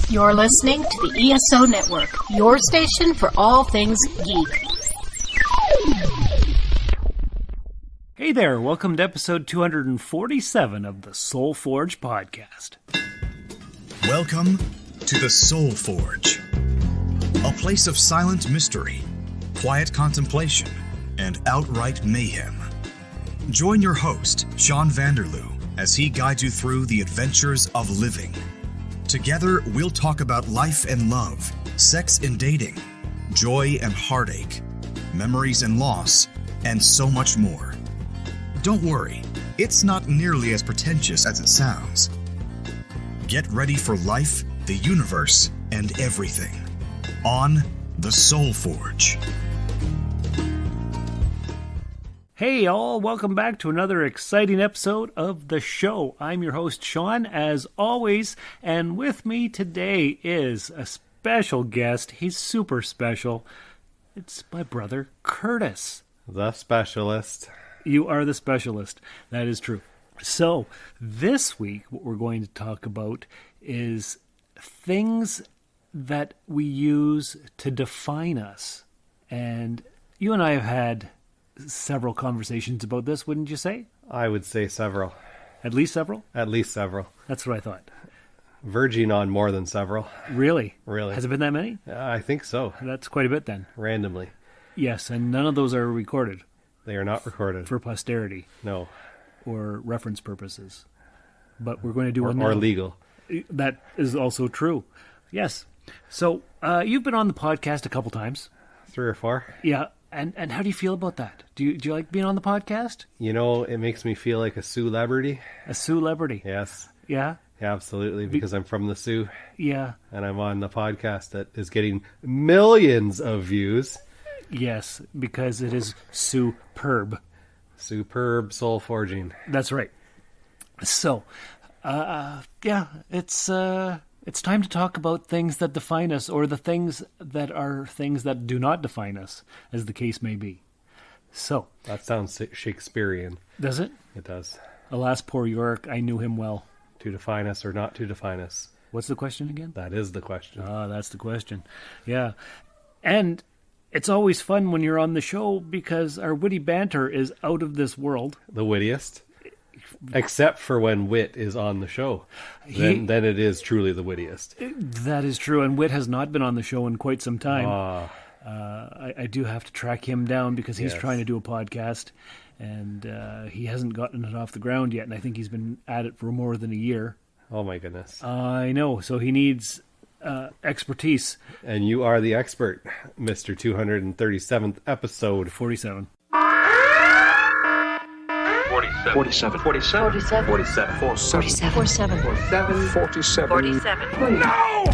You're listening to the ESO Network, your station for all things geek. Hey there, welcome to episode 247 of the Soul Forge podcast. Welcome to the Soul Forge, a place of silent mystery, quiet contemplation, and outright mayhem. Join your host, Sean Vanderloo, as he guides you through the adventures of living. Together, we'll talk about life and love, sex and dating, joy and heartache, memories and loss, and so much more. Don't worry, it's not nearly as pretentious as it sounds. Get ready for life, the universe, and everything on the Soul Forge. Hey all, welcome back to another exciting episode of the show. I'm your host Sean, as always, and with me today is a special guest. He's super special. It's my brother Curtis. The specialist. You are the specialist. That is true. So, this week, what we're going to talk about is things that we use to define us. And you and I have had several conversations about this, wouldn't you say? I would say several. At least several? At least several. That's what I thought. Verging on more than several. Really? Really. Has it been that many? I think so. That's quite a bit then. Randomly. Yes, and none of those are recorded. They are not recorded. For posterity. No. Or reference purposes. But we're going to do one now. Or legal. That is also true. Yes. So, you've been on the podcast a couple times. 3 or 4. Yeah. And how do you feel about that? Do you like being on the podcast? You know, it makes me feel like a Sioux-lebrity. A Sioux-lebrity? Yes. Yeah? Yeah, absolutely, because I'm from the Sioux. Yeah. And I'm on the podcast that is getting millions of views. Yes, because it is superb. Superb soul forging. That's right. So, yeah, it's time to talk about things that define us, or the things that do not define us, as the case may be. So That sounds Shakespearean. Does it? It does. Alas, poor Yorick, I knew him well. To define us or not to define us? What's the question again? That is the question. Ah, that's the question. Yeah. And it's always fun when you're on the show because our witty banter is out of this world. The wittiest? Except for when Wit is on the show. Then it is truly the wittiest. That is true, and Wit has not been on the show in quite some time. I do have to track him down because he's trying to do a podcast, and he hasn't gotten it off the ground yet, and I think he's been at it for more than a year. Oh my goodness. I know, so he needs expertise. And you are the expert, Mr. 237th episode. 47. 47. No!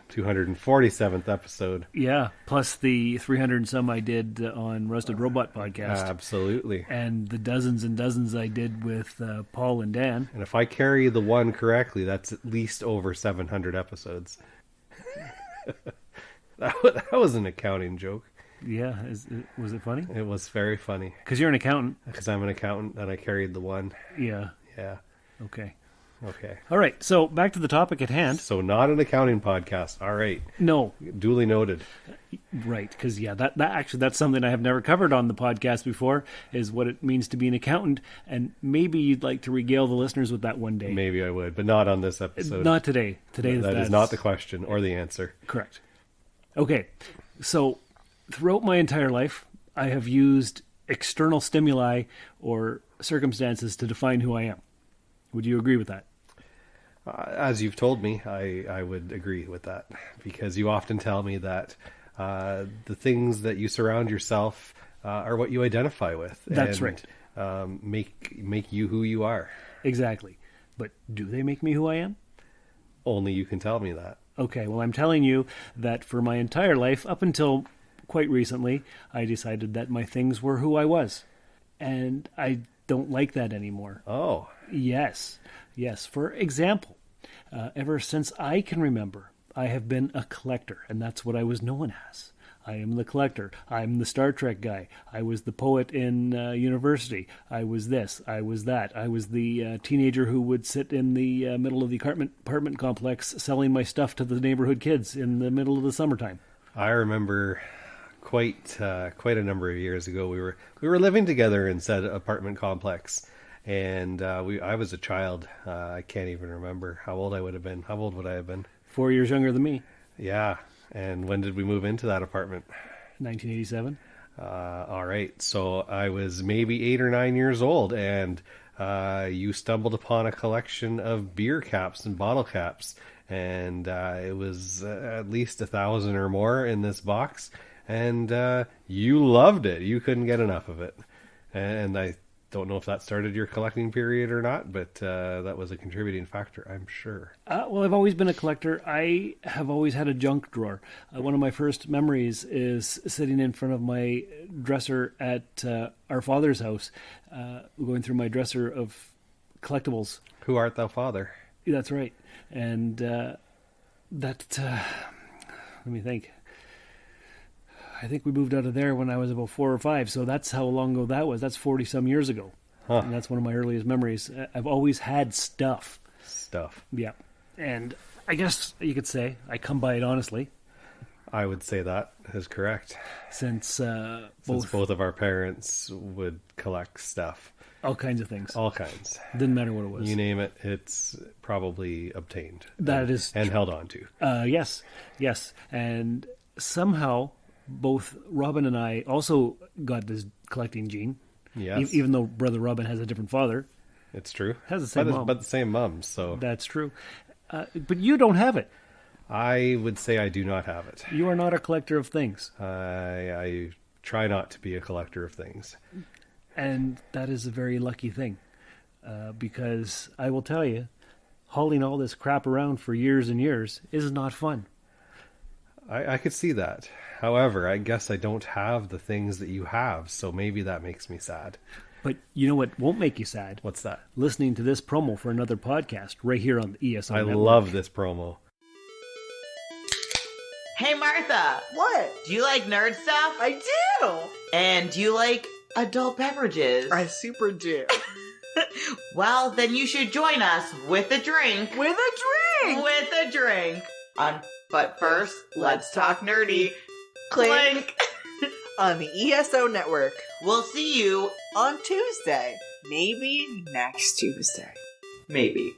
$247th episode. Yeah, plus the 300 and some I did on Rusted Robot podcast. Absolutely. And the dozens and dozens I did with Paul and Dan. And if I carry the one correctly, that's at least over 700 episodes. That was an accounting joke. Yeah, was it funny? It was very funny. Because you're an accountant. Because I'm an accountant and I carried the one. Yeah. Yeah. Okay. All right, so back to the topic at hand. So not an accounting podcast. All right. No. Duly noted. Right, because that's something I have never covered on the podcast before, is what it means to be an accountant, and maybe you'd like to regale the listeners with that one day. Maybe I would, but not on this episode. Not today. That is not the question or the answer. Correct. Okay, so throughout my entire life, I have used external stimuli or circumstances to define who I am. Would you agree with that? As you've told me, I would agree with that, because you often tell me that the things that you surround yourself are what you identify with. That's right. Make you who you are. Exactly. But do they make me who I am? Only you can tell me that. Okay, well, I'm telling you that for my entire life, up until quite recently, I decided that my things were who I was. And I don't like that anymore. Oh. Yes. For example, ever since I can remember, I have been a collector, and that's what I was known as. I am the collector. I'm the Star Trek guy. I was the poet in university. I was this. I was that. I was the teenager who would sit in the middle of the apartment complex selling my stuff to the neighborhood kids in the middle of the summertime. I remember quite a number of years ago, we were living together in said apartment complex, and I was a child. I can't even remember how old I would have been. How old would I have been? 4 years younger than me. Yeah. And when did we move into that apartment? 1987. All right. So I was maybe 8 or 9 years old, and you stumbled upon a collection of beer caps and bottle caps, and it was at least 1,000 or more in this box, and you loved it. You couldn't get enough of it. And I don't know if that started your collecting period or not, but that was a contributing factor, I'm sure. Well, I've always been a collector. I have always had a junk drawer. One of my first memories is sitting in front of my dresser at our father's house, going through my dresser of collectibles. Who art thou, Father? That's right. And let me think. I think we moved out of there when I was about 4 or 5, so that's how long ago that was. That's 40-some years ago. Huh. And that's one of my earliest memories. I've always had stuff. Yeah. And I guess you could say I come by it honestly. I would say that is correct. Since both of our parents would collect stuff. All kinds of things. All kinds. Didn't matter what it was. You name it, it's probably obtained. That is and held on to. Yes. And somehow both Robin and I also got this collecting gene. Yes. Even though brother Robin has a different father. It's true. Has the same mom. But the same mom, so. That's true. But you don't have it. I would say I do not have it. You are not a collector of things. I try not to be a collector of things. And that is a very lucky thing. Because I will tell you, hauling all this crap around for years and years is not fun. I could see that. However, I guess I don't have the things that you have, so maybe that makes me sad. But you know what won't make you sad? What's that? Listening to this promo for another podcast right here on the ESO Network. I love this promo. Hey, Martha. What? Do you like nerd stuff? I do! And do you like adult beverages? I super do. Well, then you should join us with a drink. With a drink! With a drink. But first, let's talk nerdy. Clink! On the ESO Network. We'll see you On Tuesday. Maybe next Tuesday. maybe.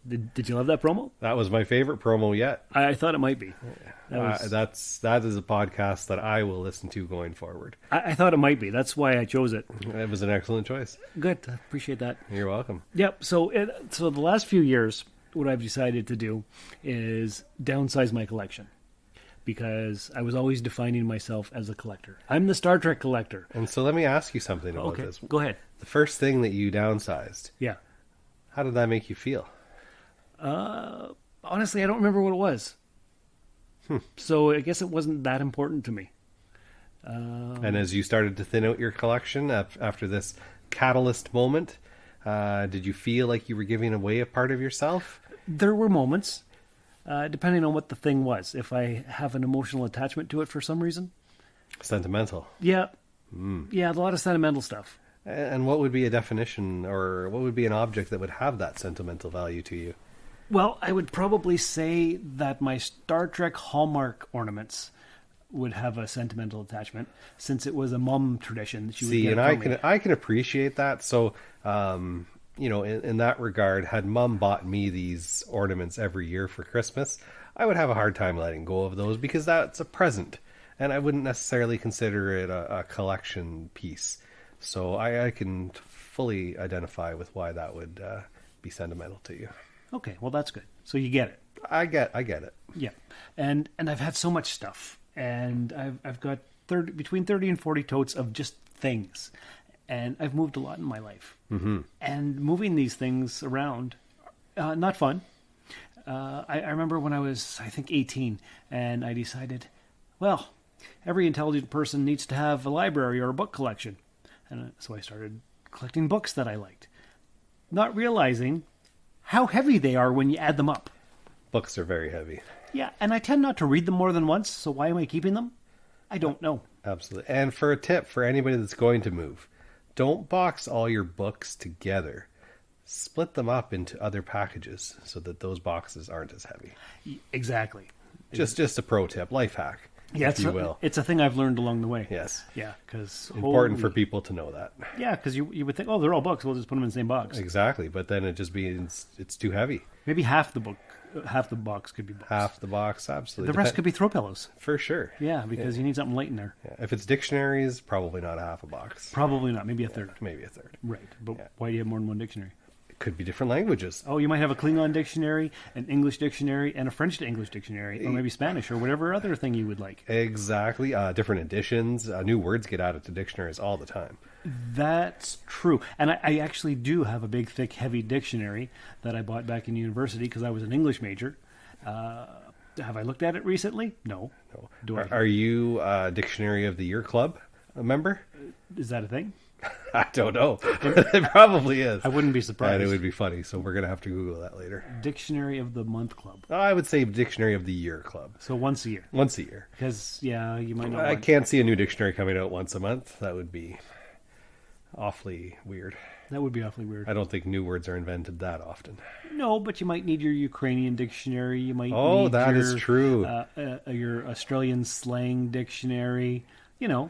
Did you love that promo? That was my favorite promo yet. I thought it might be. That is a podcast that I will listen to going forward. I thought it might be. That's why I chose it. It was an excellent choice. Good. I appreciate that. You're welcome. Yep. So the last few years, what I've decided to do is downsize my collection. Because I was always defining myself as a collector. I'm the Star Trek collector. And so let me ask you something about this. Go ahead. The first thing that you downsized, Yeah. how did that make you feel? Honestly, I don't remember what it was. So I guess it wasn't that important to me. And as you started to thin out your collection after this catalyst moment, did you feel like you were giving away a part of yourself? There were moments, depending on what the thing was. If I have an emotional attachment to it for some reason. Sentimental. Yeah. Yeah, a lot of sentimental stuff. And what would be a definition, or what would be an object that would have that sentimental value to you? Well, I would probably say that my Star Trek Hallmark ornaments would have a sentimental attachment, since it was a mom tradition. That she would See, get and from me. I can appreciate that. So, in that regard, had Mom bought me these ornaments every year for Christmas, I would have a hard time letting go of those, because that's a present, and I wouldn't necessarily consider it a collection piece. So I can fully identify with why that would be sentimental to you. Okay, well that's good. So you get it. I get it. Yeah, and I've had so much stuff, and I've got between 30 and 40 totes of just things, and I've moved a lot in my life. Mm-hmm. And moving these things around, not fun. I remember when I was, I think, 18, and I decided, well, every intelligent person needs to have a library or a book collection, and so I started collecting books that I liked, not realizing how heavy they are when you add them up. Books are very heavy. Yeah, and I tend not to read them more than once, so why am I keeping them? I don't know. Absolutely. And for a tip for anybody that's going to move, don't box all your books together. Split them up into other packages so that those boxes aren't as heavy. Exactly. Just a pro tip, life hack, Yeah, if you will. it's a thing I've learned along the way. Yes. Yeah, because Important for people to know that. Yeah, because you would think, oh, they're all books. We'll just put them in the same box. Exactly, but then it just means it's too heavy. Maybe half the box could be books. Half the box, absolutely. The rest could be throw pillows. For sure. Yeah, because you need something light in there. Yeah. If it's dictionaries, probably not half a box. Probably not. Maybe a third. Maybe a third. Right. But why do you have more than one dictionary? It could be different languages. Oh, you might have a Klingon dictionary, an English dictionary, and a French to English dictionary, or maybe Spanish, or whatever other thing you would like. Exactly. Different editions. New words get added to dictionaries all the time. That's true. And I actually do have a big, thick, heavy dictionary that I bought back in university because I was an English major. Have I looked at it recently? No. Do I? Are you a Dictionary of the Year Club a member? Is that a thing? I don't know. It probably is. I wouldn't be surprised. And it would be funny, so we're going to have to Google that later. Dictionary of the Month Club. I would say Dictionary of the Year Club. So once a year. Once a year. Because, yeah, you might not I want... can't see a new dictionary coming out once a month. That would be awfully weird. That would be awfully weird. I don't think new words are invented that often. No, but you might need your Ukrainian dictionary. You might Oh, need that your, is true. Your Australian slang dictionary. You know.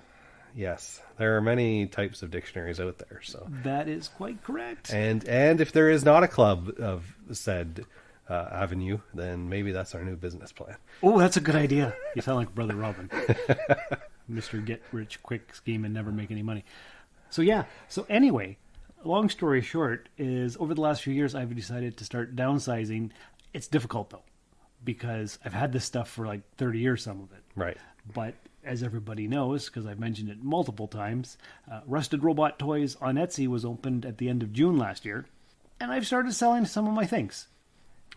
Yes, there are many types of dictionaries out there. So that is quite correct. And if there is not a club of said avenue, then maybe that's our new business plan. Oh, that's a good idea. You sound like Brother Robin. Mr. Get Rich Quick scheme and never make any money. So yeah. So anyway, long story short is over the last few years I've decided to start downsizing. It's difficult though, because I've had this stuff for like 30 years, some of it. Right. But as everybody knows, because I've mentioned it multiple times, Rusted Robot Toys on Etsy was opened at the end of June last year, and I've started selling some of my things.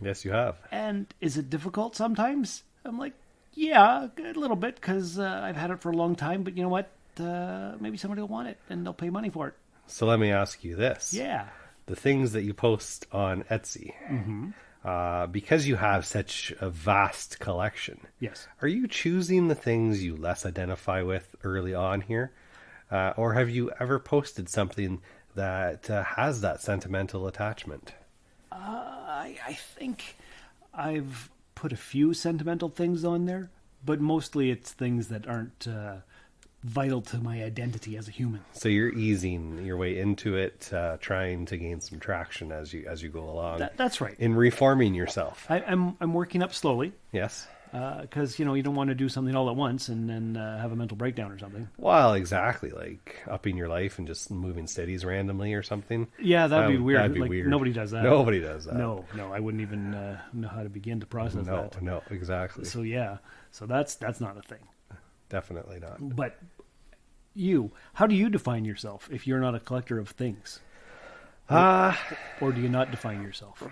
Yes, you have. And is it difficult sometimes? I'm like, yeah, a little bit, because I've had it for a long time, but you know what? Maybe somebody will want it, and they'll pay money for it. So let me ask you this. Yeah. The things that you post on Etsy, because you have such a vast collection, Yes. are you choosing the things you less identify with early on here? Or have you ever posted something that has that sentimental attachment? I think I've put a few sentimental things on there, but mostly it's things that aren't vital to my identity as a human. So you're easing your way into it, trying to gain some traction as you go along. That's right. In reforming yourself. I'm working up slowly. Yes. Because, you don't want to do something all at once and then have a mental breakdown or something. Well, exactly. Like upping your life and just moving cities randomly or something. Yeah, that'd be weird. That'd be like, weird. Nobody does that. Nobody does that. No, I wouldn't even know how to begin to process that. No, exactly. So yeah, so that's not a thing. Definitely not. But how do you define yourself if you're not a collector of things? Or do you not define yourself?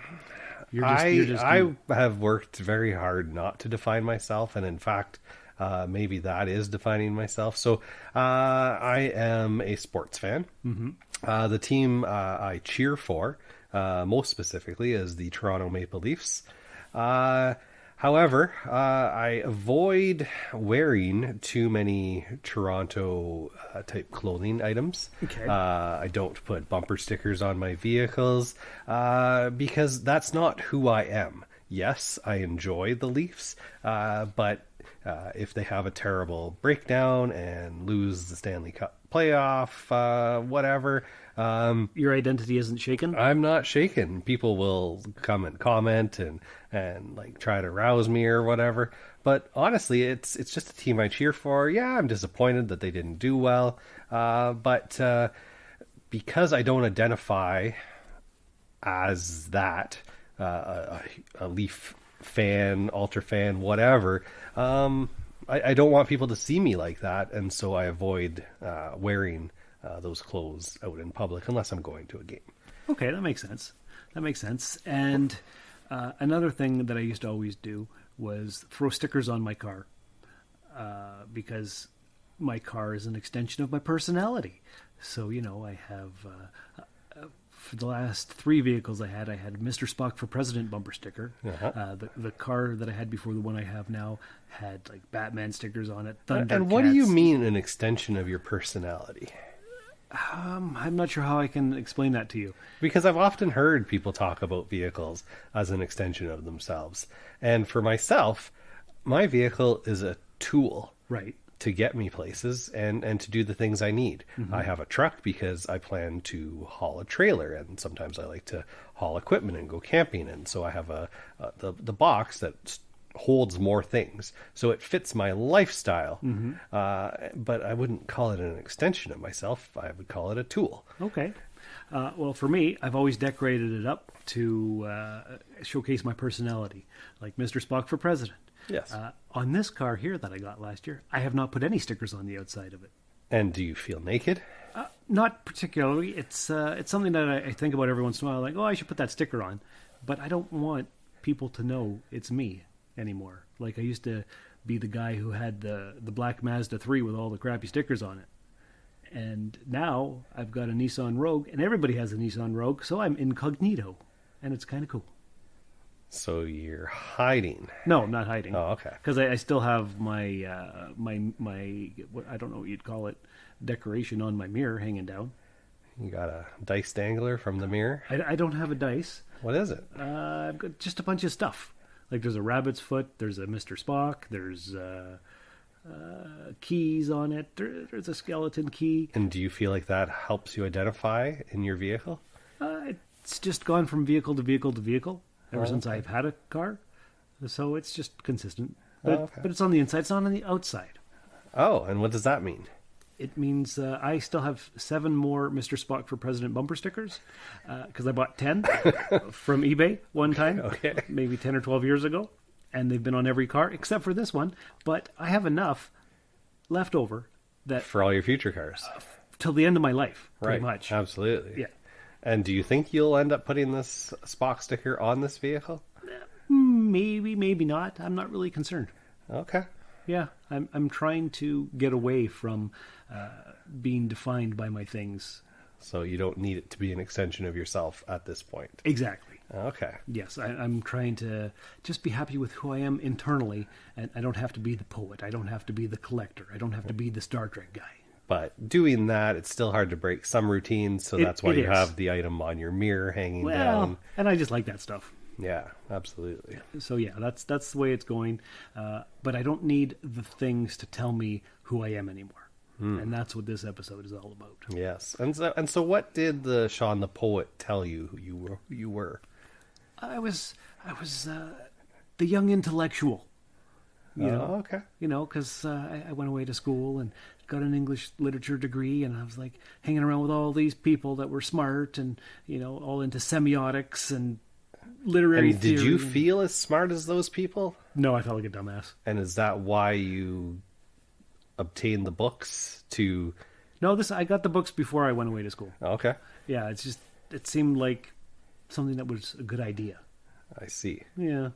I have worked very hard not to define myself, and in fact, maybe that is defining myself. So I am a sports fan. Mm-hmm. The team I cheer for, most specifically, is the Toronto Maple Leafs. However, I avoid wearing too many Toronto type clothing items. Okay. I don't put bumper stickers on my vehicles because that's not who I am. Yes, I enjoy the Leafs, but if they have a terrible breakdown and lose the Stanley Cup playoff, whatever. Your identity isn't shaken? I'm not shaken. People will come and comment and like try to rouse me or whatever. But honestly, it's just a team I cheer for. Yeah, I'm disappointed that they didn't do well. But because I don't identify as that, a Leaf fan, Ultra fan, whatever, I don't want people to see me like that. And so I avoid wearing those clothes out in public unless I'm going to a game. Okay, that makes sense. And another thing that I used to always do was throw stickers on my car because my car is an extension of my personality. So, I have for the last 3 vehicles I had Mr. Spock for President bumper sticker. The car that I had before the one I have now had like Batman stickers on it. And what do you mean an extension of your personality? I'm not sure how I can explain that to you. Because I've often heard people talk about vehicles as an extension of themselves. And for myself, my vehicle is a tool. Right. To get me places and to do the things I need. Mm-hmm. I have a truck because I plan to haul a trailer, and sometimes I like to haul equipment and go camping. And so I have the box that holds more things. So it fits my lifestyle. Mm-hmm. But I wouldn't call it an extension of myself. I would call it a tool. Okay. Well, for me, I've always decorated it up to showcase my personality, like Mr. Spock for President. Yes. On this car here that I got last year, I have not put any stickers on the outside of it. And do you feel naked? Not particularly. It's something that I think about every once in a while, like, oh, I should put that sticker on. But I don't want people to know it's me anymore. Like I used to be the guy who had the black Mazda 3 with all the crappy stickers on it. And now I've got a Nissan Rogue, and everybody has a Nissan Rogue, so I'm incognito. And it's kind of cool. So you're hiding. No, I'm not hiding. Oh, okay. Because I still have my what, I don't know what you'd call it, decoration on my mirror hanging down. You got a dice dangler from the mirror? I don't have a dice. What is it? I've got just a bunch of stuff. Like there's a rabbit's foot, there's a Mr. Spock, there's keys on it, there's a skeleton key. And do you feel like that helps you identify in your vehicle? It's just gone from vehicle to vehicle to vehicle ever since I've had a car. So it's just consistent. But it's on the inside, it's not on the outside. Oh, and what does that mean? It means I still have 7 more Mr. Spock for President bumper stickers because I bought 10 from eBay one time, maybe 10 or 12 years ago, and they've been on every car except for this one. But I have enough left over that for all your future cars till the end of my life, pretty much. Absolutely. Yeah. And do you think you'll end up putting this Spock sticker on this vehicle? Maybe, maybe not. I'm not really concerned. Okay. Yeah, I'm trying to get away from being defined by my things. So you don't need it to be an extension of yourself at this point. Exactly. Okay. Yes, I'm trying to just be happy with who I am internally, and I don't have to be the poet. I don't have to be the collector. I don't have to be the Star Trek guy. But doing that, it's still hard to break some routines, so that's why you have the item on your mirror hanging down. And I just like that stuff. Yeah, absolutely. So yeah, that's the way it's going. But I don't need the things to tell me who I am anymore. And that's what this episode is all about. Yes. And so what did the Sean the Poet tell you who you were? I was the young intellectual. You know, okay. You know, because I went away to school and got an English literature degree, and I was like hanging around with all these people that were smart and, you know, all into semiotics and literary theory. Did you feel as smart as those people? No, I felt like a dumbass. And is that why you obtained the books to... No, I got the books before I went away to school. Okay. Yeah, it seemed like something that was a good idea. I see. Yeah.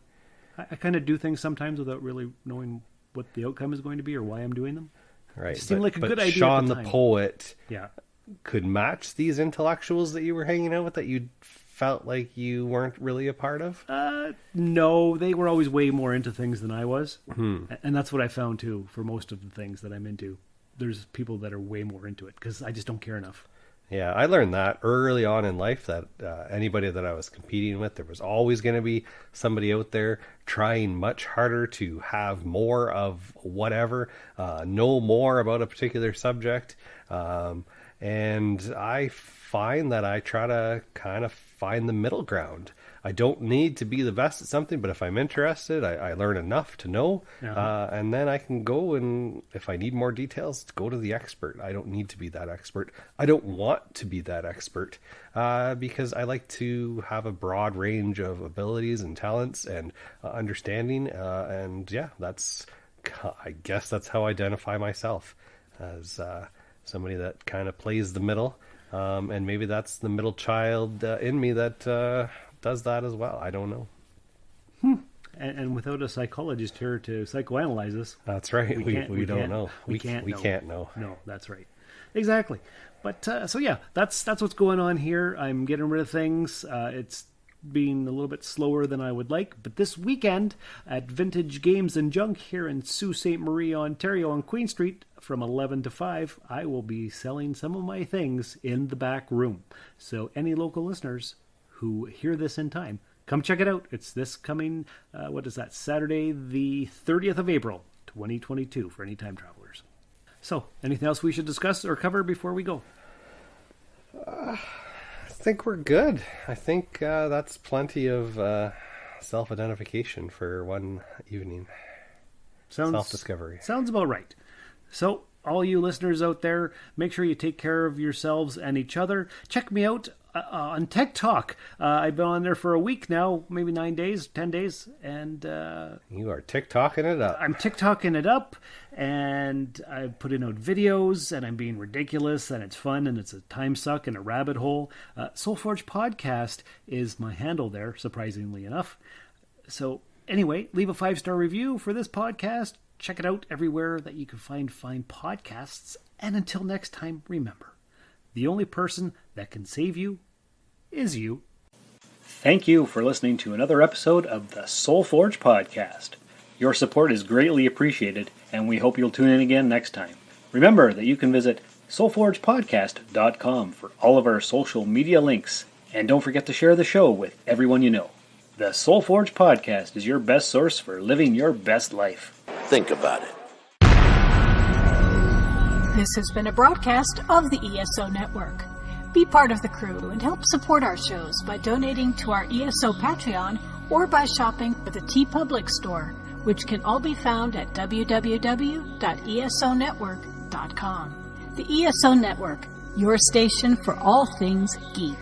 I kind of do things sometimes without really knowing what the outcome is going to be or why I'm doing them. Right. It seemed like a good idea Sean at the the time. Poet could match these intellectuals that you were hanging out with that you felt like you weren't really a part of? No, they were always way more into things than I was. And that's what I found too for most of the things that I'm into. There's people that are way more into it because I just don't care enough. Yeah, I learned that early on in life that anybody that I was competing with, there was always going to be somebody out there trying much harder to have more of whatever, know more about a particular subject. And I find that I try to kind of find the middle ground. I don't need to be the best at something, but if I'm interested, I learn enough to know, and then I can go and, if I need more details, go to the expert. I don't need to be that expert. I don't want to be that expert, because I like to have a broad range of abilities and talents and understanding, and yeah, I guess that's how I identify myself, as somebody that kind of plays the middle, and maybe that's the middle child in me that does that as well. I don't know. And without a psychologist here to psychoanalyze us, that's right. We don't know. We can't know. No, that's right. Exactly. But so yeah, that's what's going on here. I'm getting rid of things. It's being a little bit slower than I would like, but this weekend at Vintage Games and Junk here in Sault Ste. Marie, Ontario on Queen Street from 11 to 5, I will be selling some of my things in the back room. So any local listeners who hear this in time, come check it out. It's this coming, Saturday the 30th of April, 2022 for any time travelers. So, anything else we should discuss or cover before we go? I think we're good. I think that's plenty of self-identification for one evening. Self-discovery. Sounds about right. So, all you listeners out there, make sure you take care of yourselves and each other. Check me out on TikTok. I've been on there for a week now, maybe 9 days, 10 days, and you are TikToking it up. I'm TikToking it up, and I'm putting out videos, and I'm being ridiculous, and it's fun, and it's a time suck and a rabbit hole. Soulforge Podcast is my handle there, surprisingly enough. So anyway, leave a 5-star review for this podcast. Check it out everywhere that you can find fine podcasts. And until next time, remember, the only person that can save you is you. Thank you for listening to another episode of the Soulforge Podcast. Your support is greatly appreciated, and we hope you'll tune in again next time. Remember that you can visit soulforgepodcast.com for all of our social media links, and don't forget to share the show with everyone you know. The Soulforge Podcast is your best source for living your best life. Think about it. This has been a broadcast of the ESO Network. Be part of the crew and help support our shows by donating to our ESO Patreon or by shopping at the TeePublic store, which can all be found at www.esonetwork.com. The ESO Network, your station for all things geek.